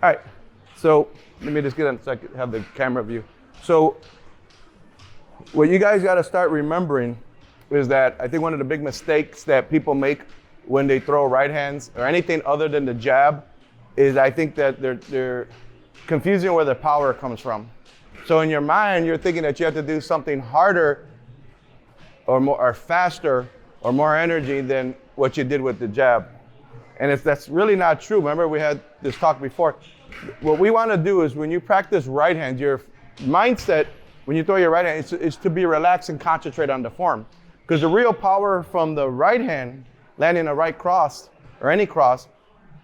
All right, so let me just get on so I can have the camera view. So what you guys got to start remembering is that I think one of the big mistakes that people make when they throw right hands or anything other than the jab is I think that they're confusing where the power comes from. So in your mind, you're thinking that you have to do something harder or more or faster or more energy than what you did with the jab. And if that's really not true, remember we had this talk before, what we want to do is when you practice right hand, your mindset when you throw your right hand is to be relaxed and concentrate on the form. Because the real power from the right hand, landing a right cross or any cross,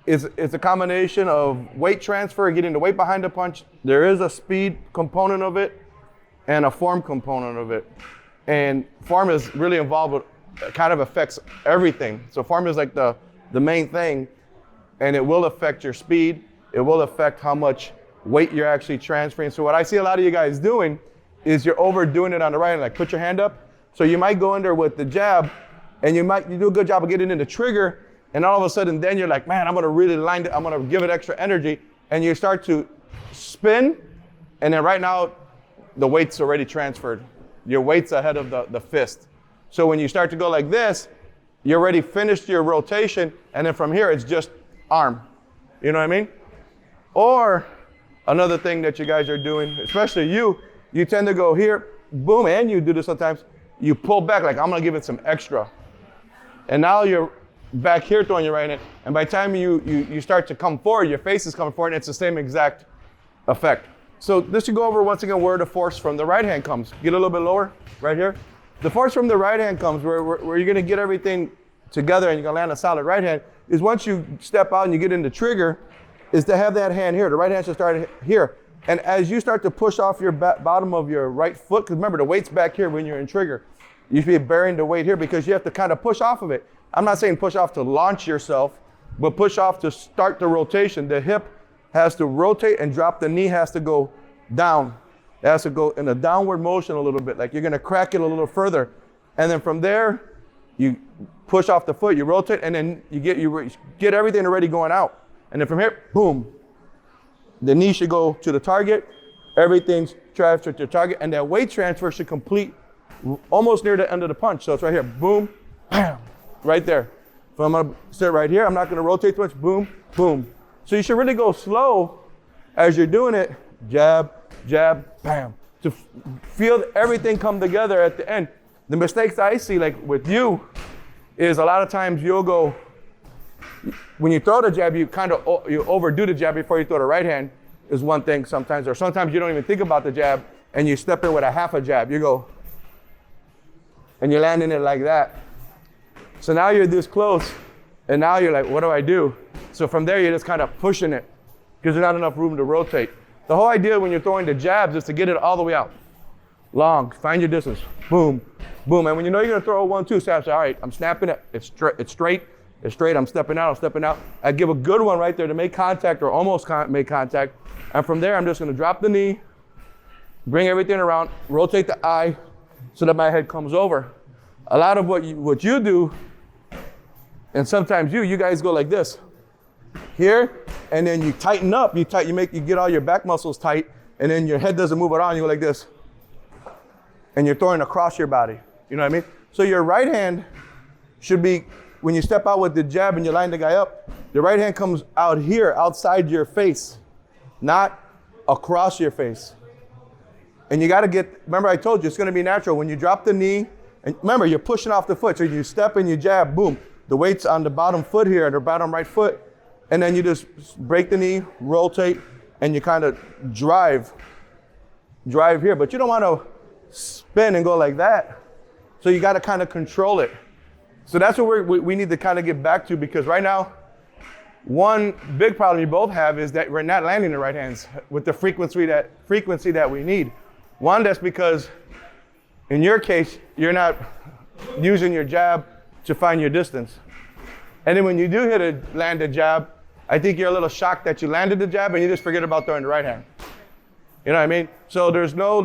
is a combination of weight transfer, getting the weight behind the punch. There is a speed component of it and a form component of it. And form is really involved with, kind of affects everything. So form is like the main thing, and it will affect your speed. It will affect how much weight you're actually transferring. So what I see a lot of you guys doing is you're overdoing it on the right hand, like put your hand up. So you might go in there with the jab, and you do a good job of getting in the trigger, and all of a sudden then you're like, man, I'm gonna really line it, I'm gonna give it extra energy, and you start to spin, and then right now, the weight's already transferred. Your weight's ahead of the fist. So when you start to go like this, you already finished your rotation, and then from here, it's just arm. You know what I mean? Or another thing that you guys are doing, especially you tend to go here, boom, and you do this sometimes, you pull back like, I'm gonna give it some extra. And now you're back here throwing your right hand, and by the time you start to come forward, your face is coming forward, and it's the same exact effect. So this should go over once again where the force from the right hand comes. Get a little bit lower, right here. The force from the right hand comes where you're gonna get everything together and you're gonna land a solid right hand, is once you step out and you get in the trigger, is to have that hand here. The right hand should start here. And as you start to push off your bottom of your right foot, because remember the weight's back here when you're in trigger, you should be bearing the weight here because you have to kind of push off of it. I'm not saying push off to launch yourself, but push off to start the rotation. The hip has to rotate and drop, the knee has to go down. It has to go in a downward motion a little bit, like you're gonna crack it a little further. And then from there, you push off the foot, you rotate, and then you get everything already going out. And then from here, boom. The knee should go to the target, everything's transferred to the target, and that weight transfer should complete almost near the end of the punch. So it's right here, boom, bam, right there. So I'm gonna sit right here, I'm not gonna rotate too much, boom, boom. So you should really go slow as you're doing it, jab, jab, bam, to feel everything come together at the end. The mistakes I see, like with you, is a lot of times you'll go, when you throw the jab, you overdo the jab before you throw the right hand is one thing sometimes, or sometimes you don't even think about the jab and you step in with a half a jab. You go, and you're landing it like that. So now you're this close, and now you're like, what do I do? So from there, you're just kind of pushing it because there's not enough room to rotate. The whole idea when you're throwing the jabs is to get it all the way out. Long, find your distance, boom, boom. And when you know you're gonna throw a 1-2, say, all right, I'm snapping it, it's straight, I'm stepping out. I give a good one right there to make contact or almost make contact. And from there, I'm just gonna drop the knee, bring everything around, rotate the eye so that my head comes over. A lot of what you do, and sometimes you guys go like this, here, and then you tighten up, you get all your back muscles tight, and then your head doesn't move at all, and you go like this. And you're throwing across your body, you know what I mean? So your right hand should be, when you step out with the jab and you line the guy up, the right hand comes out here, outside your face, not across your face. And you gotta remember I told you, it's gonna be natural. When you drop the knee, and remember, you're pushing off the foot, so you step and you jab, boom. The weight's on the bottom foot here, the bottom right foot, and then you just break the knee, rotate, and you kind of drive here. But you don't wanna spin and go like that. So you gotta kind of control it. So that's what we need to kind of get back to, because right now, one big problem you both have is that we're not landing the right hands with the frequency that we need. One, that's because in your case, you're not using your jab to find your distance. And then when you do land a jab, I think you're a little shocked that you landed the jab and you just forget about throwing the right hand. You know what I mean? So there's no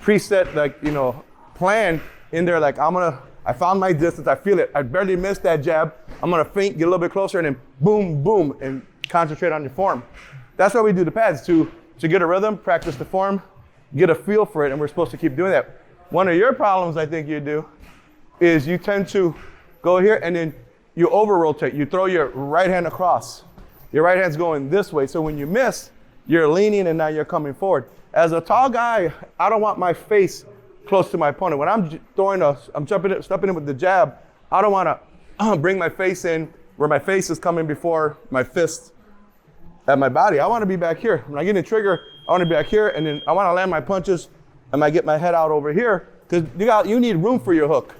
preset, plan in there, like I found my distance, I feel it, I barely missed that jab, I'm gonna feint, get a little bit closer, and then boom, boom, and concentrate on your form. That's why we do the pads, to get a rhythm, practice the form, get a feel for it, and we're supposed to keep doing that. One of your problems I think you do is you tend to go here and then you over rotate. You throw your right hand across. Your right hand's going this way, so when you miss, you're leaning and now you're coming forward. As a tall guy, I don't want my face close to my opponent. When I'm stepping in with the jab, I don't want to bring my face in where my face is coming before my fist at my body. I want to be back here. When I get in trigger, I want to be back here, and then I want to land my punches and I get my head out over here, because you need room for your hook.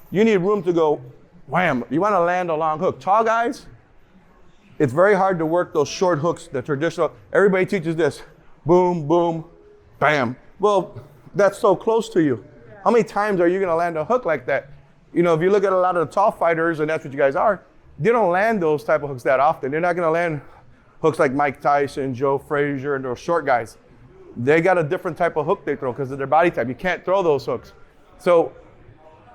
You need room to go wham. You want to land a long hook. Tall guys, it's very hard to work those short hooks, the traditional. Everybody teaches this, boom, boom, bam. Well, that's so close to you. How many times are you going to land a hook like that? You know, if you look at a lot of the tall fighters, and that's what you guys are, they don't land those type of hooks that often. They're not going to land hooks like Mike Tyson, Joe Frazier, and those short guys. They got a different type of hook they throw because of their body type. You can't throw those hooks. So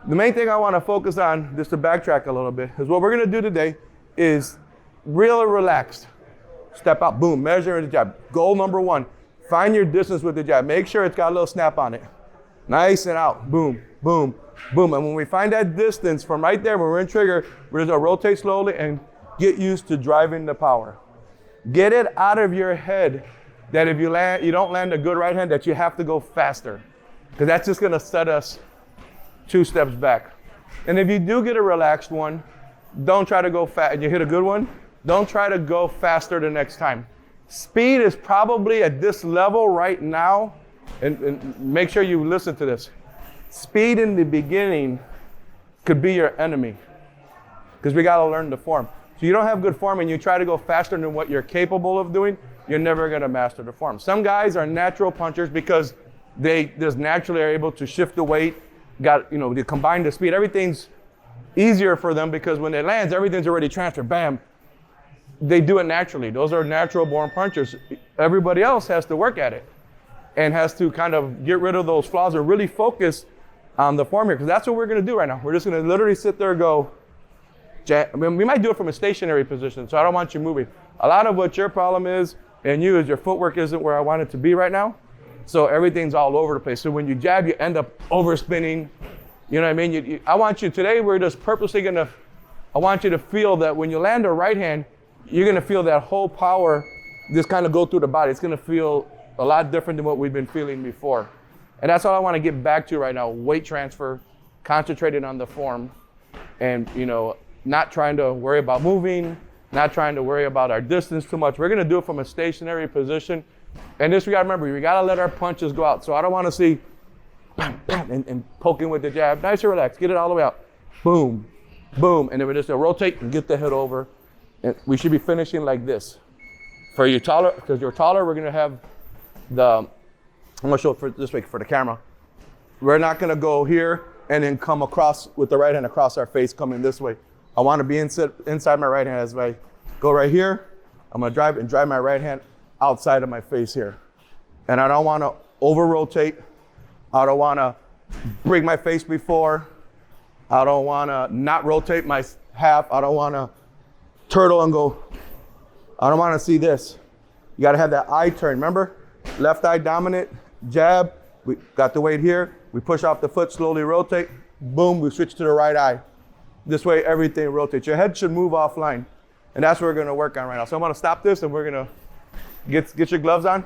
the main thing I want to focus on, just to backtrack a little bit, is what we're going to do today is real relaxed. Step out, boom, measure the jab. Goal number one, find your distance with the jab. Make sure it's got a little snap on it. Nice and out, boom, boom, boom. And when we find that distance from right there, when we're in trigger, we're just going to rotate slowly and get used to driving the power. Get it out of your head that if you don't land a good right hand, that you have to go faster, because that's just going to set us 2 steps back. And if you do get a relaxed one, don't try to go fast. And you hit a good one, don't try to go faster the next time. Speed is probably at this level right now, and make sure you listen to this. Speed in the beginning could be your enemy, because we got to learn the form. So you don't have good form and you try to go faster than what you're capable of doing, you're never going to master the form. Some guys are natural punchers because they just naturally are able to shift the weight, they combine the speed. Everything's easier for them because when it lands, everything's already transferred. Bam. They do it naturally. Those are natural born punchers. Everybody else has to work at it and has to kind of get rid of those flaws or really focus on the form here, because that's what we're going to do right now. We're just going to literally sit there and go, we might do it from a stationary position, so I don't want you moving. A lot of what your problem is, and you, is your footwork isn't where I want it to be right now. So everything's all over the place. So when you jab, you end up overspinning. You know what I mean? I want you today, we're just purposely I want you to feel that when you land a right hand, you're gonna feel that whole power just kind of go through the body. It's gonna feel a lot different than what we've been feeling before. And that's all I wanna get back to right now. Weight transfer, concentrating on the form, and not trying to worry about moving, not trying to worry about our distance too much. We're gonna do it from a stationary position. And this, we gotta remember, we gotta let our punches go out. So I don't wanna see bam, bam, and poking with the jab. Nice and relaxed, get it all the way out. Boom, boom, and then we're just gonna rotate and get the head over. And we should be finishing like this. For you taller, because you're taller, we're gonna have I'm gonna show it this way for the camera. We're not gonna go here and then come across with the right hand across our face coming this way. I wanna be inside my right hand as I go right here. I'm gonna drive my right hand outside of my face here. And I don't wanna over rotate. I don't wanna bring my face before. I don't wanna not rotate my half. I don't wanna turtle and go. I don't wanna see this. You gotta have that eye turn, remember? Left eye dominant, jab, we got the weight here, we push off the foot, slowly rotate, boom, we switch to the right eye. This way everything rotates. Your head should move offline. And that's what we're gonna work on right now. So I'm gonna stop this and we're gonna get your gloves on.